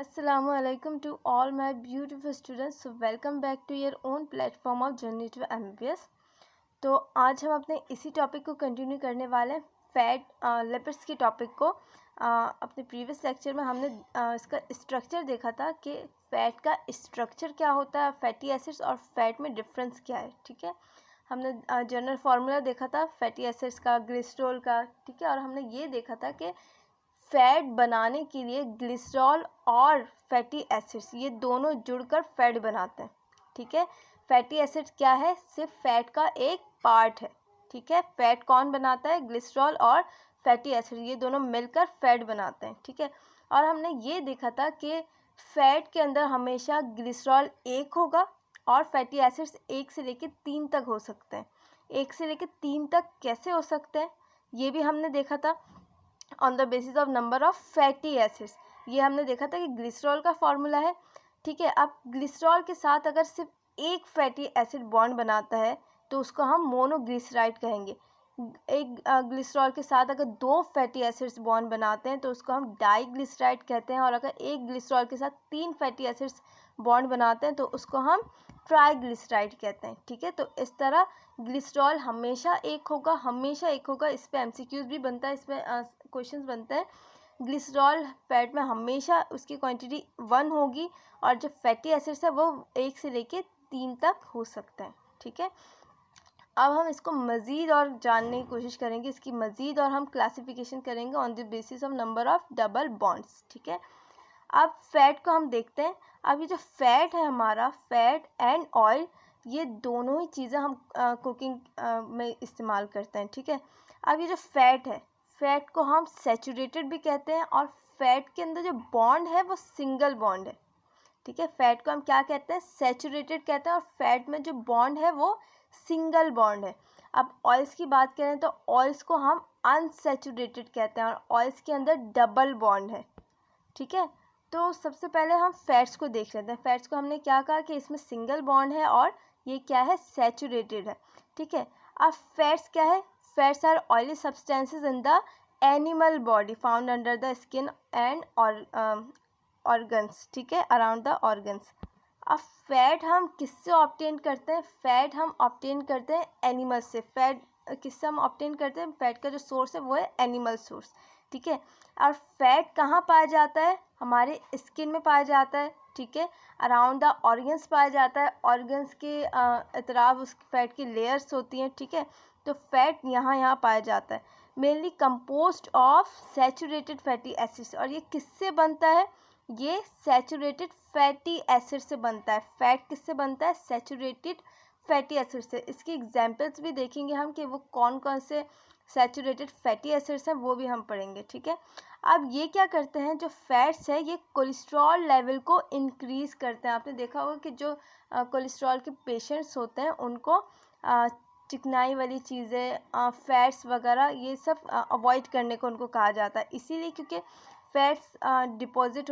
Assalamualaikum to all my beautiful students. So welcome back to your own platform of Journey to MBBS. तो आज हम अपने इसी topic को कंटिन्यू करने वाले हैं, फैट लिपिड्स के टॉपिक को। अपने प्रीवियस लेक्चर में हमने इसका स्ट्रक्चर देखा था कि फ़ैट का स्ट्रक्चर क्या होता है, फैटी एसिड्स और फैट में डिफरेंस क्या है। ठीक है, हमने जनरल फार्मूला देखा था फैटी एसिड्स का, ग्लिसरॉल का। ठीक है, और हमने ये देखा था कि फ़ैट बनाने के लिए ग्लिसरॉल और फैटी एसिड्स ये दोनों जुड़कर फ़ैट बनाते हैं। ठीक है, फैटी एसिड्स क्या है, सिर्फ फ़ैट का एक पार्ट है। ठीक है, फ़ैट कौन बनाता है, ग्लिसरॉल और फैटी एसिड ये दोनों मिलकर फ़ैट बनाते हैं। ठीक है, और हमने ये देखा था कि फ़ैट के अंदर हमेशा ग्लिसरॉल एक होगा और फैटी एसिड्स 1 से लेकर 3 तक हो सकते हैं। 1 से लेकर 3 तक कैसे हो सकते हैं ये भी हमने देखा था on the basis of number of fatty acids. ये हमने देखा था कि ग्लिसरॉल का फॉर्मूला है। ठीक है, अब ग्लिसरॉल के साथ अगर सिर्फ एक फैटी एसिड बॉन्ड बनाता है तो उसको हम मोनोग्लिसराइड कहेंगे। एक ग्लिसरॉल के साथ अगर 2 फैटी एसिड्स बॉन्ड बनाते हैं तो उसको हम डाईग्लिसराइड कहते हैं, और अगर एक ग्लिसरॉल के साथ 3 फैटी एसिड्स बॉन्ड बनाते हैं तो उसको हम ट्राईग्लिसराइड कहते हैं। ठीक है, तो इस तरह ग्लिसरॉल हमेशा एक होगा, हमेशा एक होगा। इस पर MCQs भी बनता है, इसमें क्वेश्चंस बनते हैं। ग्लिसरॉल फैट में हमेशा उसकी क्वांटिटी 1 होगी और जो फैटी एसिड्स है वो 1 से लेके 3 तक हो सकते हैं। ठीक है, अब हम इसको मज़ीद और जानने की कोशिश करेंगे, इसकी मज़ीद, और हम क्लासिफिकेशन करेंगे on the basis of number of double bonds. ठीक है, अब फैट को हम देखते हैं। अब ये जो फैट है हमारा, फैट एंड ऑयल, ये दोनों ही चीज़ें हम कुकिंग में इस्तेमाल करते हैं। ठीक है, अब ये जो फैट है, फैट को हम सैचुरेटेड भी कहते हैं, और फैट के अंदर जो बॉन्ड है वो सिंगल बॉन्ड है। ठीक है, फैट को हम क्या कहते हैं, सैचुरेटेड कहते हैं, और फैट में जो बॉन्ड है वो सिंगल बॉन्ड है। अब ऑयल्स की बात करें तो ऑयल्स को हम अनसैचुरेटेड कहते हैं, और ऑयल्स के अंदर डबल बॉन्ड है। ठीक है, तो सबसे पहले हम फैट्स को देख लेते हैं। फैट्स को हमने क्या कहा कि इसमें सिंगल बॉन्ड है और ये क्या है, सैचुरेटेड है। ठीक है, अब फैट्स क्या है, fats are oily substances in the animal body found under the skin and organs. ठीक है, अराउंड द ऑर्गन्स। अब फैट हम किससे ऑब्टेन करते हैं, फैट हम ऑब्टेन करते हैं एनिमल से। फैट किससे हम ऑब्टेन करते हैं, फैट का जो सोर्स है वो है एनिमल सोर्स। ठीक है, और फैट कहाँ पाया जाता है, हमारे स्किन में पाया जाता है। ठीक है, अराउंड द ऑर्गन्स पाया जाता है, ऑर्गन्स के अतराफ उस फैट की लेयर्स होती हैं। ठीक है, तो फैट यहाँ पाया जाता है, mainly composed of saturated fatty acids. और ये किससे बनता है, ये सैचुरेटेड फैटी एसिड से बनता है। फैट किससे बनता है, सैचुरेटेड फैटी एसिड से। इसकी एग्जांपल्स भी देखेंगे हम कि वो कौन कौन से सैचुरेटेड फैटी एसिड्स हैं, वो भी हम पढ़ेंगे। ठीक है, अब ये क्या करते हैं, जो फैट्स है ये कोलेस्ट्रॉल लेवल को इंक्रीज़ करते हैं। आपने देखा होगा कि जो कोलेस्ट्रॉल के पेशेंट्स होते हैं उनको चिकनाई वाली चीज़ें, फैट्स वगैरह ये सब अवॉइड करने को उनको कहा जाता है, इसीलिए क्योंकि फैट्स डिपॉजिट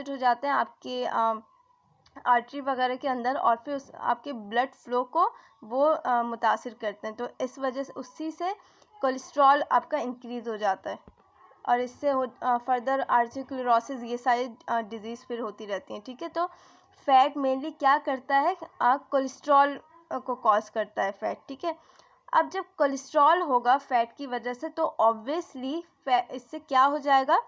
हो जाते हैं आपके आर्टरी वगैरह के अंदर, और फिर उस आपके ब्लड फ्लो को वो मुतासिर करते हैं। तो इस वजह से उसी से कोलेस्ट्रॉल आपका इंक्रीज़ हो जाता है, और इससे फर्दर आर्टिकुलरोसिस ये सारी डिजीज़ फिर होती रहती हैं। ठीक है, तो फैट मेनली क्या करता है, कोलेस्ट्रॉल को कॉज करता है फैट। ठीक है, अब जब कोलेस्ट्रॉल होगा फैट की वजह से तो ऑब्वियसली इससे क्या हो जाएगा,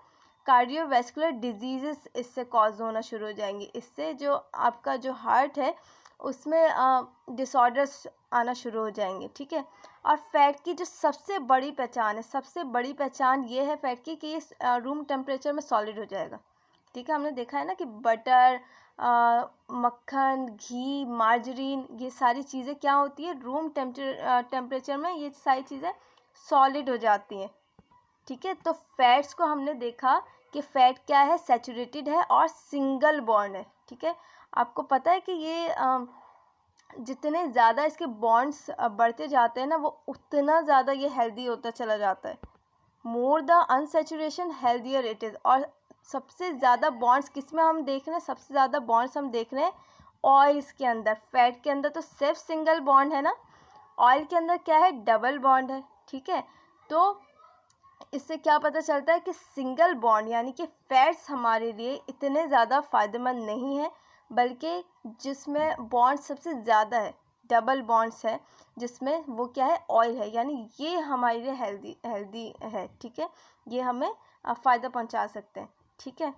कार्डियोवैस्कुलर डिजीज़ेस इससे कॉज होना शुरू हो जाएंगे। इससे जो आपका जो हार्ट है उसमें डिसऑर्डर्स आना शुरू हो जाएंगे। ठीक है, और फैट की जो सबसे बड़ी पहचान है, सबसे बड़ी पहचान ये है फैट की कि ये रूम टेम्परेचर में सॉलिड हो जाएगा। ठीक है, हमने देखा है ना कि बटर, मक्खन, घी, मार्जरीन, ये सारी चीज़ें क्या होती है, रूम टेम्परेचर में ये सारी चीज़ें सॉलिड हो जाती हैं। ठीक है, तो फैट्स को हमने देखा कि फ़ैट क्या है, सैचुरेटेड है और सिंगल बॉन्ड है। ठीक है, आपको पता है कि ये जितने ज़्यादा इसके बॉन्ड्स बढ़ते जाते हैं ना, वो उतना ज़्यादा ये हेल्दी होता चला जाता है। More the unsaturation healthier it is. और सबसे ज़्यादा बॉन्ड्स किस में हम देख रहे हैं, सबसे ज़्यादा बॉन्ड्स हम देख रहे हैं ऑयल्स के अंदर। फैट के अंदर तो सिर्फ सिंगल बॉन्ड है ना, ऑयल के अंदर क्या है, डबल बॉन्ड है। ठीक है, तो इससे क्या पता चलता है कि सिंगल बॉन्ड यानी कि फैट्स हमारे लिए इतने ज़्यादा फ़ायदेमंद नहीं है, बल्कि जिसमें बॉन्ड सबसे ज़्यादा है, डबल बॉन्ड्स है, जिसमें वो क्या है, ऑयल है, यानी ये हमारे लिए हेल्दी है। ठीक है, ये हमें फ़ायदा पहुंचा सकते हैं। ठीक है,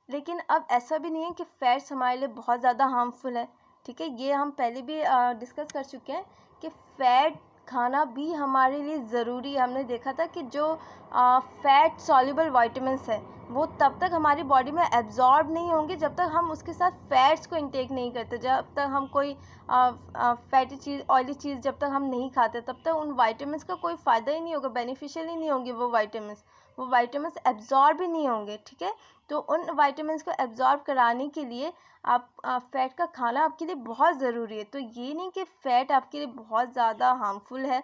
लेकिन अब ऐसा भी नहीं है कि फैट्स हमारे लिए बहुत ज़्यादा हार्मफुल है। ठीक है, ये हम पहले भी डिस्कस कर चुके हैं कि फ़ैट खाना भी हमारे लिए ज़रूरी है। हमने देखा था कि जो फैट सॉल्युबल वाइटामिन्स है वो तब तक हमारी बॉडी में एब्जॉर्ब नहीं होंगे जब तक हम उसके साथ फैट्स को इंटेक नहीं करते। जब तक हम कोई फैटी चीज़, ऑयली चीज़ जब तक हम नहीं खाते, तब तक उन वाइटामिन्स का कोई फ़ायदा ही नहीं होगा, बेनिफिशियल ही नहीं होंगे वो वाइटामिन्स एब्जॉर्ब ही नहीं होंगे। ठीक है, तो उन वाइटामिन्स को एब्जॉर्ब कराने के लिए आप फ़ैट का खाना आपके लिए बहुत ज़रूरी है। तो ये नहीं कि फ़ैट आपके लिए बहुत ज़्यादा हार्मफुल है,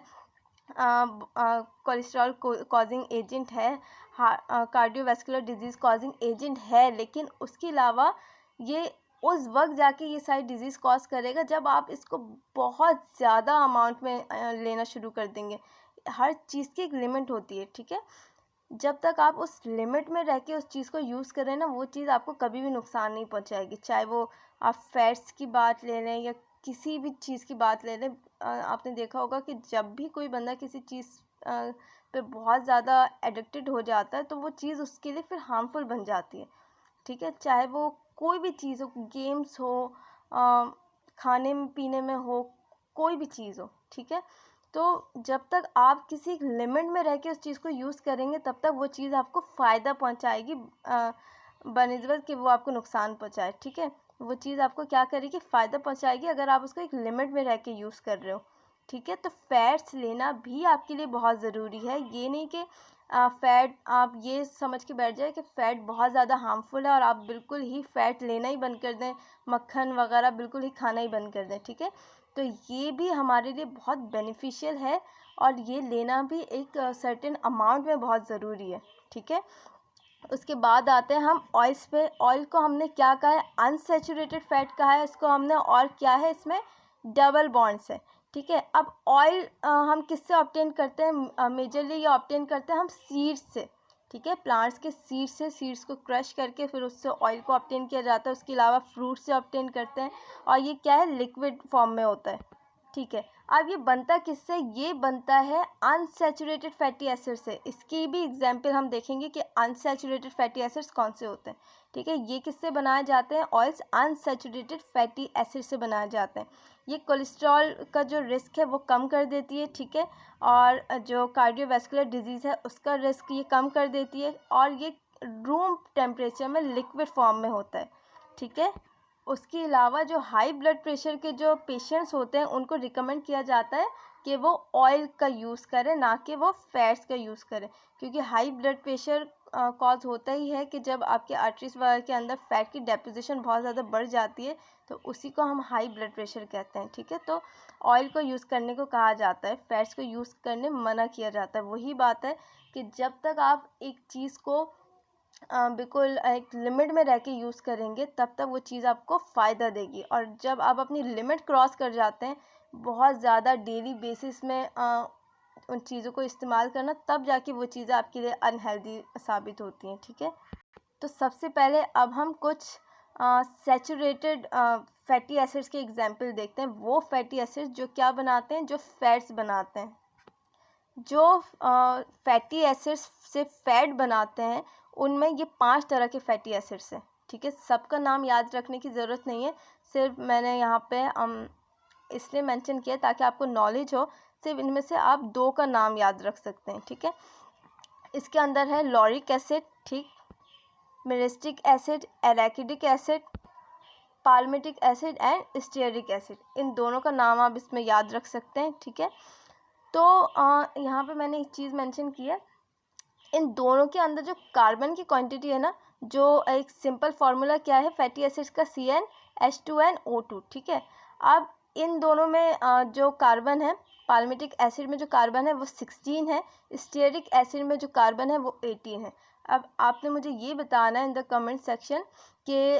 कोलेस्ट्रॉल कॉजिंग एजेंट है, कार्डियोवैस्कुलर डिजीज़ कॉजिंग एजेंट है, लेकिन उसके अलावा ये उस वक्त जाके ये सारी डिजीज़ कॉज करेगा जब आप इसको बहुत ज़्यादा अमाउंट में लेना शुरू कर देंगे। हर चीज़ की एक लिमिट होती है। ठीक है, जब तक आप उस लिमिट में रह के उस चीज़ को यूज़ करें ना, वो चीज़ आपको कभी भी नुकसान नहीं पहुंचाएगी। चाहे वो आप फैट्स की बात ले लें या किसी भी चीज़ की बात ले लें। आपने देखा होगा कि जब भी कोई बंदा किसी चीज़ पे बहुत ज़्यादा एडिक्टेड हो जाता है तो वो चीज़ उसके लिए फिर हार्मफुल बन जाती है। ठीक है, चाहे वो कोई भी चीज़ हो, गेम्स हो, खाने पीने में हो, कोई भी चीज़ हो। ठीक है, तो जब तक आप किसी लिमिट में रह के उस चीज़ को यूज़ करेंगे तब तक वो चीज़ आपको फ़ायदा पहुंचाएगी, बनिस्बत कि वो आपको नुकसान पहुंचाए। ठीक है, वो चीज़ आपको क्या करेगी, फ़ायदा पहुंचाएगी अगर आप उसको एक लिमिट में रह के यूज़ कर रहे हो। ठीक है, तो फैट्स लेना भी आपके लिए बहुत ज़रूरी है। ये नहीं कि फ़ैट आप ये समझ के बैठ जाए कि फ़ैट बहुत ज़्यादा हार्मफुल है और आप बिल्कुल ही फ़ैट लेना ही बंद कर दें, मक्खन वगैरह बिल्कुल ही खाना ही बंद कर दें। ठीक है, तो ये भी हमारे लिए बहुत बेनिफिशियल है और ये लेना भी एक सर्टेन अमाउंट में बहुत ज़रूरी है। ठीक है, उसके बाद आते हैं हम ऑयल्स पे। ऑयल को हमने क्या कहा है, अनसैचुरेटेड फैट कहा है इसको हमने, और क्या है इसमें, डबल बॉन्ड्स है। ठीक है, अब ऑयल हम किससे ऑब्टेन करते हैं, मेजरली ये ऑब्टेन करते हैं हम सीड्स से। ठीक है, प्लांट्स के सीड्स से, सीड्स को क्रश करके फिर उससे ऑयल को ऑब्टेन किया जाता है। उसके अलावा फ्रूट से ऑब्टेन करते हैं और ये क्या है, लिक्विड फॉर्म में होता है। ठीक है, अब ये बनता किससे, ये बनता है अनसैचुरेटेड फैटी एसिड से। इसकी भी एग्जांपल हम देखेंगे कि अनसैचुरेटेड फैटी एसिड्स कौन से होते हैं। ठीक है, ये किससे बनाए जाते हैं, ऑयल्स अनसैचुरेटेड फैटी एसिड से बनाए जाते हैं। ये कोलेस्ट्रॉल का जो रिस्क है वो कम कर देती है। ठीक है, और जो कार्डियोवैस्कुलर डिजीज़ है उसका रिस्क ये कम कर देती है, और ये रूम टेम्परेचर में लिक्विड फॉर्म में होता है। ठीक है, उसके अलावा जो हाई ब्लड प्रेशर के जो पेशेंट्स होते हैं उनको रिकमेंड किया जाता है कि वो ऑयल का यूज़ करें, ना कि वो फैट्स का यूज़ करें, क्योंकि हाई ब्लड प्रेशर कॉज होता ही है कि जब आपके आर्टरीज वगैरह के अंदर फैट की डेपोजिशन बहुत ज़्यादा बढ़ जाती है तो उसी को हम हाई ब्लड प्रेशर कहते हैं। ठीक है, तो ऑयल को यूज़ करने को कहा जाता है, फैट्स को यूज़ करने मना किया जाता है। वही बात है कि जब तक आप एक चीज़ को बिल्कुल एक लिमिट में रह के यूज़ करेंगे तब तक वो चीज़ आपको फ़ायदा देगी, और जब आप अपनी लिमिट क्रॉस कर जाते हैं, बहुत ज़्यादा डेली बेसिस में उन चीज़ों को इस्तेमाल करना, तब जाके वो चीज़ें आपके लिए अनहेल्दी साबित होती हैं। ठीक है, तो सबसे पहले अब हम कुछ सैचुरेटेड फैटी एसिड्स के एग्जांपल देखते हैं। वो फैटी एसिड्स जो क्या बनाते हैं, जो फैट्स बनाते हैं। जो फैटी एसिड्स से फैट बनाते हैं उनमें ये 5 तरह के फैटी एसिड्स हैं। ठीक है, सबका नाम याद रखने की ज़रूरत नहीं है, सिर्फ मैंने यहाँ पे इसलिए मेंशन किया ताकि आपको नॉलेज हो। सिर्फ इनमें से आप 2 का नाम याद रख सकते हैं। ठीक है, इसके अंदर है लॉरिक एसिड, ठीक, myristic acid, arachidic acid, palmitic acid and stearic acid. इन दोनों का नाम आप इसमें याद रख सकते हैं। ठीक है, तो यहाँ पे मैंने एक चीज़ मेंशन की है, इन दोनों के अंदर जो कार्बन की क्वांटिटी है ना, जो एक सिंपल फार्मूला क्या है फैटी एसिड्स का, CnH2nO2। ठीक है, अब इन दोनों में जो कार्बन है, पाल्मिटिक एसिड में जो कार्बन है वो 16 है, स्टीयरिक एसिड में जो कार्बन है वो 18 है। अब आपने मुझे ये बताना है इन द कमेंट सेक्शन कि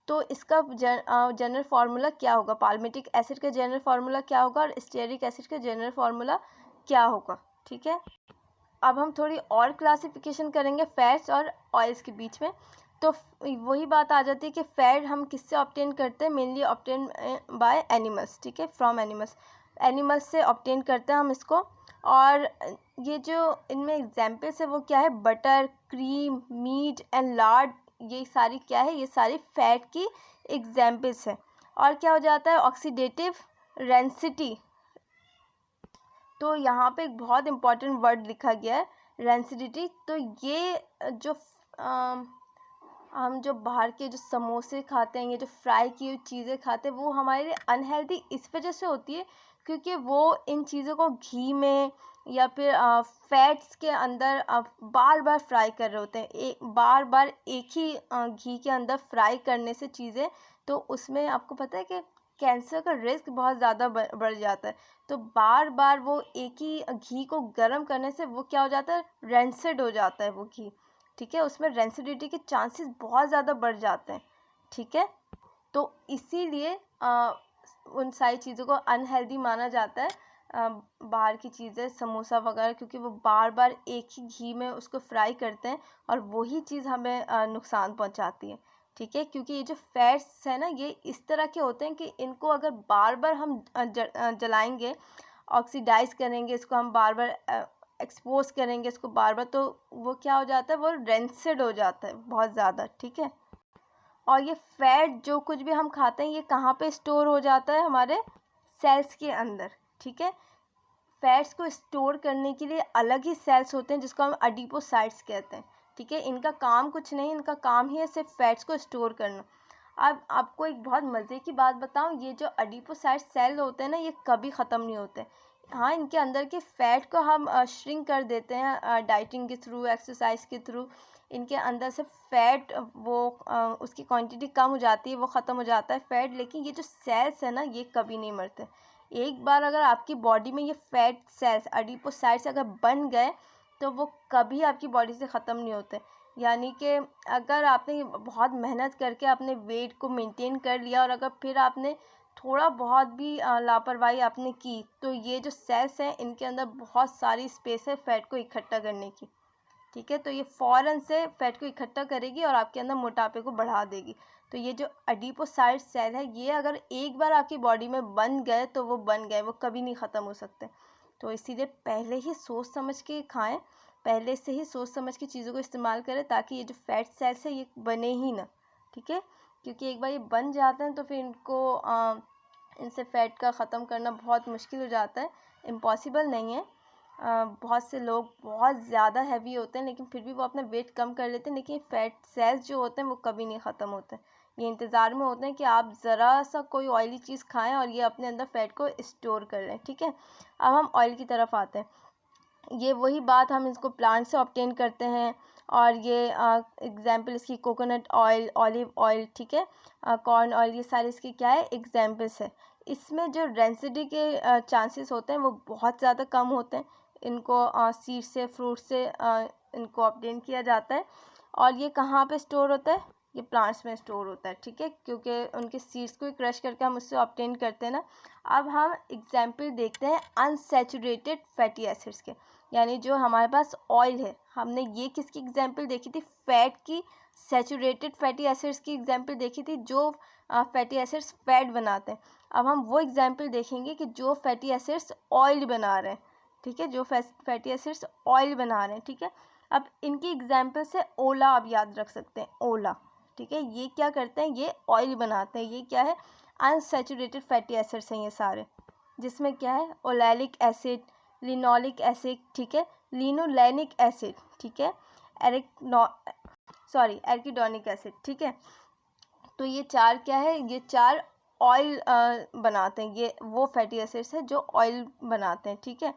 तो इसका जनरल फार्मूला क्या होगा, पाल्मिटिक एसिड का जनरल फार्मूला क्या होगा और स्टीयरिक एसिड का जनरल फार्मूला क्या होगा। ठीक है, अब हम थोड़ी और क्लासिफिकेशन करेंगे फैट्स और ऑयल्स के बीच में। तो वही बात आ जाती है कि फैट हम किससे ऑब्टेन करते हैं, मेनली ऑब्टेन बाय एनिमल्स, ठीक है, फ्रॉम एनिमल्स से ऑब्टेन करते हैं हम इसको। और ये जो इनमें एग्जाम्पल्स है वो क्या है, butter, cream, meat and lard, ये सारी क्या है, ये सारी फैट की एग्जाम्पल्स है। और क्या हो जाता है, ऑक्सीडेटिव रेंसिटी। तो यहाँ पे एक बहुत इंपॉर्टेंट वर्ड लिखा गया है, रेंसिडिटी। तो ये जो हम जो बाहर के जो समोसे खाते हैं, ये जो फ्राई की हुई चीज़ें खाते हैं, वो हमारे लिए अनहेल्दी इस वजह से होती है क्योंकि वो इन चीज़ों को घी में या फिर फैट्स के अंदर बार बार फ्राई कर रहे होते हैं, बार बार एक ही घी के अंदर फ्राई करने से चीज़ें, तो उसमें आपको पता है कि कैंसर का रिस्क बहुत ज़्यादा बढ़ जाता है। तो बार बार वो एक ही घी को गर्म करने से वो क्या हो जाता है, रेंसिड हो जाता है वो घी, ठीक है, उसमें रेंसिडिटी के चांसेस बहुत ज़्यादा बढ़ जाते हैं, ठीक है। तो इसीलिए उन सारी चीज़ों को अनहेल्दी माना जाता है, बाहर की चीज़ें, समोसा वगैरह, क्योंकि वो बार बार एक ही घी में उसको फ्राई करते हैं और वही चीज़ हमें नुकसान पहुंचाती है, ठीक है। क्योंकि ये जो फैट्स है ना, ये इस तरह के होते हैं कि इनको अगर बार बार हम जलाएंगे, ऑक्सीडाइज करेंगे इसको, हम बार बार एक्सपोज करेंगे इसको बार बार, तो वो क्या हो जाता है, वो रेंसिड हो जाता है बहुत ज़्यादा, ठीक है। और ये फैट जो कुछ भी हम खाते हैं, ये कहाँ पे स्टोर हो जाता है, हमारे सेल्स के अंदर, ठीक है। फैट्स को स्टोर करने के लिए अलग ही सेल्स होते हैं जिसको हम एडिपोसाइट्स कहते हैं, ठीक है। इनका काम कुछ नहीं, इनका काम ही है सिर्फ फैट्स को स्टोर करना। अब आपको एक बहुत मज़े की बात बताऊं, ये जो एडिपोसाइट सेल होते हैं ना, ये कभी ख़त्म नहीं होते। हाँ, इनके अंदर के फैट को हम श्रिंक कर देते हैं डाइटिंग के थ्रू, एक्सरसाइज के थ्रू, इनके अंदर से फैट वो उसकी क्वांटिटी कम हो जाती है, वो ख़त्म हो जाता है फैट। लेकिन ये जो सेल्स है ना, ये कभी नहीं मरते। एक बार अगर आपकी बॉडी में ये फैट सेल्स एडिपोसाइट्स अगर बन गए तो वो कभी आपकी बॉडी से ख़त्म नहीं होते। यानी कि अगर आपने बहुत मेहनत करके अपने वेट को मेंटेन कर लिया और अगर फिर आपने थोड़ा बहुत भी लापरवाही आपने की, तो ये जो सेल्स हैं इनके अंदर बहुत सारी स्पेस है फैट को इकट्ठा करने की, ठीक है। तो ये फ़ौरन से फैट को इकट्ठा करेगी और आपके अंदर मोटापे को बढ़ा देगी। तो ये जो एडिपोसाइट सेल है, ये अगर एक बार आपकी बॉडी में बन गए तो वो बन गए, वो कभी नहीं ख़त्म हो सकते। तो इसीलिए पहले ही सोच समझ के खाएं, पहले से ही सोच समझ के चीज़ों को इस्तेमाल करें ताकि ये जो फैट सेल्स है ये बने ही ना, ठीक है। क्योंकि एक बार ये बन जाते हैं तो फिर इनसे फैट का ख़त्म करना बहुत मुश्किल हो जाता है, इम्पॉसिबल नहीं है। बहुत से लोग बहुत ज़्यादा हैवी होते हैं लेकिन फिर भी वो अपना वेट कम कर लेते हैं, लेकिन फैट सेल्स जो होते हैं वो कभी नहीं ख़त्म होते। ये इंतज़ार में होते हैं कि आप ज़रा सा कोई ऑयली चीज़ खाएं और ये अपने अंदर फैट को स्टोर कर लें, ठीक है। अब हम ऑयल की तरफ आते हैं। ये वही बात, हम इसको प्लांट से ऑब्टेन करते हैं और ये एग्जाम्पल इसकी कोकोनट ऑयल, ऑलिव ऑयल, ठीक है, कॉर्न ऑयल, ये सारे इसके क्या है, एग्जाम्पल्स है। इसमें जो रेंसिडी के चांसेस होते हैं वो बहुत ज़्यादा कम होते हैं। इनको सीड से, फ्रूट से इनको ऑब्टेन किया जाता है। और ये कहाँ पे स्टोर होता है, ये प्लांट्स में स्टोर होता है, ठीक है, क्योंकि उनके सीड्स को ही क्रश करके हम उससे ऑब्टेन करते हैं ना। अब हम एग्जाम्पल देखते हैं अनसैचुरेटेड फैटी एसिड्स के, यानी जो हमारे पास ऑयल है, हमने ये किसकी एग्जाम्पल देखी थी, फैट की। सैचुरेटेड फैटी एसिड्स की एग्जाम्पल देखी थी, जो फैटी एसिड्स फैट बनाते हैं। अब हम वो एग्जाम्पल देखेंगे कि जो फैटी एसिड्स ऑयल बना रहे हैं, ठीक है, जो फैटी एसिड्स ऑयल बना रहे हैं, ठीक है। अब इनकी एग्जाम्पल से ओला आप याद रख सकते हैं, ओला, ठीक है, ये क्या करते हैं, ये ऑयल बनाते हैं। ये क्या है, अनसैचुरेटेड फैटी एसिड्स हैं ये सारे, जिसमें क्या है, ओलैलिक एसिड, लिनोलिक एसिड, ठीक है, लिनोलेनिक एसिड, ठीक है, एर्किडोनिक एसिड, ठीक है। तो ये चार क्या है, ये चार ऑयल बनाते हैं, ये वो फैटी एसिड्स है जो ऑयल बनाते हैं, ठीक है।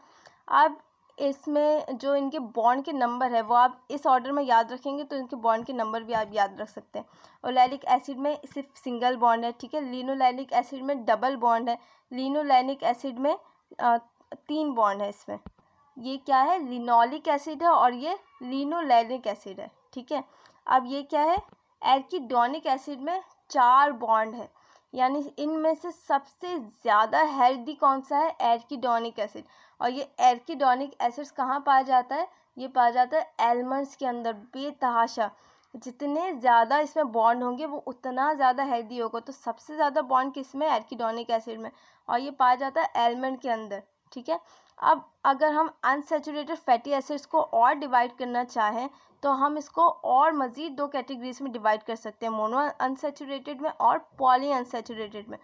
अब इसमें जो इनके बॉन्ड के नंबर है वो आप इस ऑर्डर में याद रखेंगे तो इनके बॉन्ड के नंबर भी आप याद रख सकते हैं। ओलैलिक एसिड में सिर्फ सिंगल बॉन्ड है, ठीक है। लिनोलेनिक एसिड में डबल बॉन्ड है। लिनोलेनिक एसिड में 3 बॉन्ड है इसमें। ये क्या है, लिनोलिक एसिड है और ये लिनोलेनिक एसिड है, ठीक है। अब ये क्या है, एर्किडोनिक एसिड में 4 बॉन्ड है, यानी इनमें से सबसे ज़्यादा हेल्दी कौन सा है, एर्किडोनिक एसिड। और ये एर्किडोनिक एसिड्स कहाँ पाया जाता है, ये पाया जाता है एलमंड्स के अंदर बेतहाशा। जितने ज़्यादा इसमें बॉन्ड होंगे वो उतना ज़्यादा हेल्दी होगा। तो सबसे ज़्यादा बॉन्ड किस में? एर्किडोनिक एसिड में, और ये पाया जाता है एलमंड के अंदर, ठीक है। अब अगर हम अनसैचुरेटेड फैटी एसिड्स को और डिवाइड करना चाहें तो हम इसको और मज़ीद 2 कैटेगरीज में डिवाइड कर सकते हैं, मोनो अनसैचुरेटेड में और पॉली अनसैचुरेटेड में।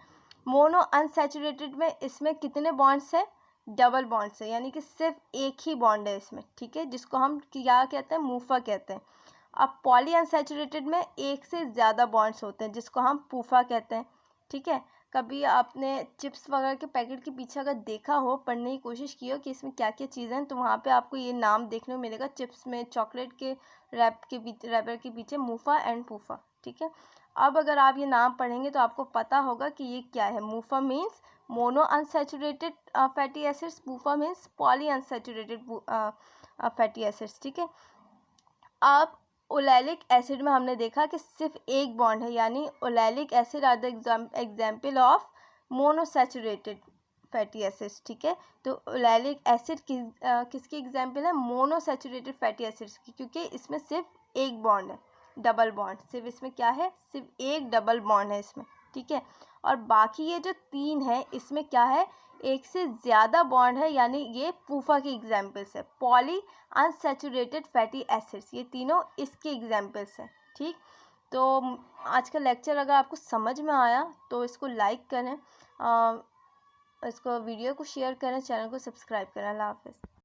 मोनो अनसैचुरेटेड में इसमें कितने बॉन्ड्स हैं? डबल बॉन्ड्स है, यानी कि सिर्फ एक ही बॉन्ड है इसमें, ठीक है, जिसको हम क्या कहते हैं? मूफा कहते हैं। अब पॉली अनसैचुरेटेड में एक से ज़्यादा बॉन्ड्स होते हैं जिसको हम पूफा कहते हैं, ठीक है। कभी आपने चिप्स वगैरह के पैकेट के पीछे अगर देखा हो, पढ़ने की कोशिश की हो कि इसमें क्या क्या चीज़ें हैं, तो वहाँ पे आपको ये नाम देखने को मिलेगा, चिप्स में चॉकलेट के रैपर के पीछे मूफा एंड पूफा, ठीक है। अब अगर आप ये नाम पढ़ेंगे तो आपको पता होगा कि ये क्या है। MUFA means mono unsaturated fatty acids, PUFA means poly unsaturated fatty acids, ठीक है। अब ओलेलिक एसिड में हमने देखा कि सिर्फ एक बॉन्ड है, यानी oleic acid are the example of monounsaturated fatty acids, ठीक है। तो ओलेलिक एसिड किसकी एग्जाम्पल है? मोनोसैचुरेटेड फैटी एसिड्स की, क्योंकि इसमें सिर्फ एक बॉन्ड है, डबल बॉन्ड। सिर्फ इसमें क्या है? सिर्फ एक डबल बॉन्ड है इसमें, ठीक है। और बाकी ये जो 3 है इसमें क्या है? एक से ज़्यादा बॉन्ड है, यानी ये पूफा की एग्जाम्पल्स है। पॉली अनसैचुरेटेड फैटी एसिड्स, ये तीनों इसके एग्जाम्पल्स हैं, ठीक। तो आज का लेक्चर अगर आपको समझ में आया तो इसको लाइक करें, इसको वीडियो को शेयर करें, चैनल को सब्सक्राइब करें। अल्लाह हाफ़िज़।